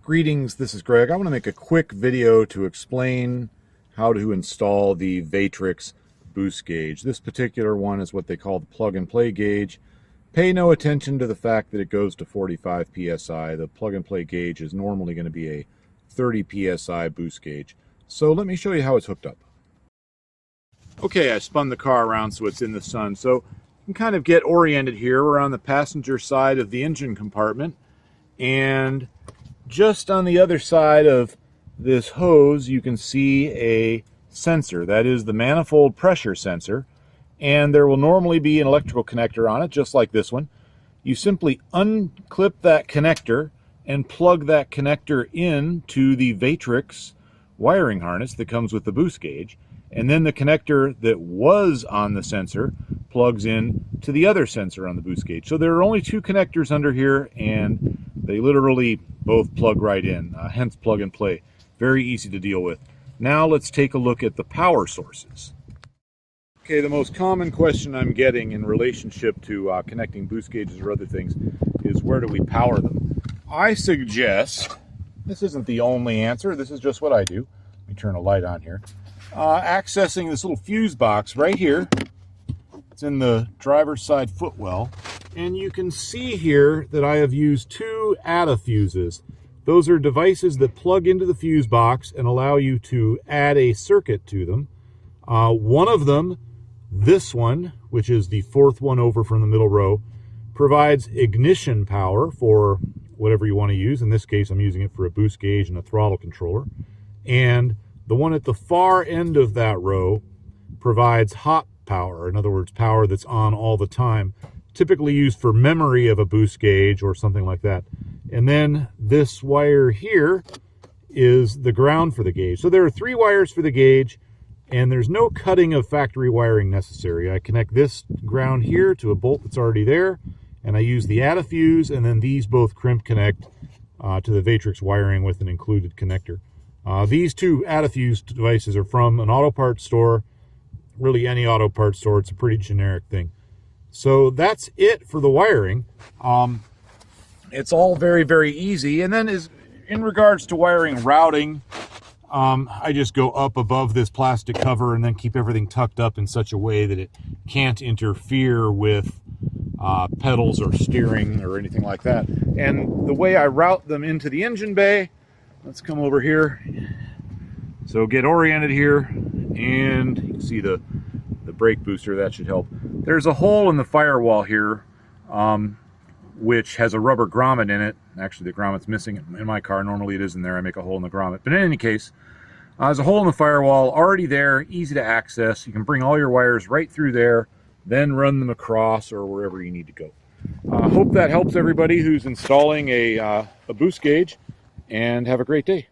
Greetings, this is Greg. I want to make a quick video to explain how to install the Vaitrix boost gauge. This particular one is what they call the plug-and-play gauge. Pay no attention to the fact that it goes to 45 psi. The plug-and-play gauge is normally going to be a 30 psi boost gauge. So let me show you how it's hooked up. Okay, I spun the car around so it's in the sun. So you can kind of get oriented here. We're on the passenger side of the engine compartment, and just on the other side of this hose you can see a sensor. That is the manifold pressure sensor, and there will normally be an electrical connector on it, just like this one. You simply unclip that connector and plug that connector into the Vaitrix wiring harness that comes with the boost gauge, and then the connector that was on the sensor plugs in to the other sensor on the boost gauge. So there are only two connectors under here, and they literally both plug right in, hence plug and play. Very easy to deal with. Now let's take a look at the power sources. Okay, the most common question I'm getting in relationship to connecting boost gauges or other things is, where do we power them? I suggest, this isn't the only answer, this is just what I do. Let me turn a light on here. Accessing this little fuse box right here. It's in the driver's side footwell, and you can see here that I have used two ADA fuses. Those are devices that plug into the fuse box and allow you to add a circuit to them. One of them, this one, which is the fourth one over from the middle row, provides ignition power for whatever you want to use. In this case, I'm using it for a boost gauge and a throttle controller. And the one at the far end of that row provides hot power, in other words, power that's on all the time, typically used for memory of a boost gauge or something like that. And then this wire here is the ground for the gauge. So there are three wires for the gauge, and there's no cutting of factory wiring necessary. I connect this ground here to a bolt that's already there, and I use the ADA fuse, and then these both crimp connect to the Vaitrix wiring with an included connector. These two ADA fuse devices are from an auto parts store, really any auto parts store. It's a pretty generic thing. So that's it for the wiring. It's all very, very easy. And then in regards to wiring routing, I just go up above this plastic cover and then keep everything tucked up in such a way that it can't interfere with pedals or steering or anything like that. And the way I route them into the engine bay, let's come over here. So get oriented here, and you can see the brake booster. That should help. There's a hole in the firewall here, which has a rubber grommet in it. Actually, the grommet's missing in my car. Normally it is in there. I make a hole in the grommet. But in any case, there's a hole in the firewall already there, easy to access. You can bring all your wires right through there, then run them across or wherever you need to go. Hope that helps everybody who's installing a boost gauge, and have a great day.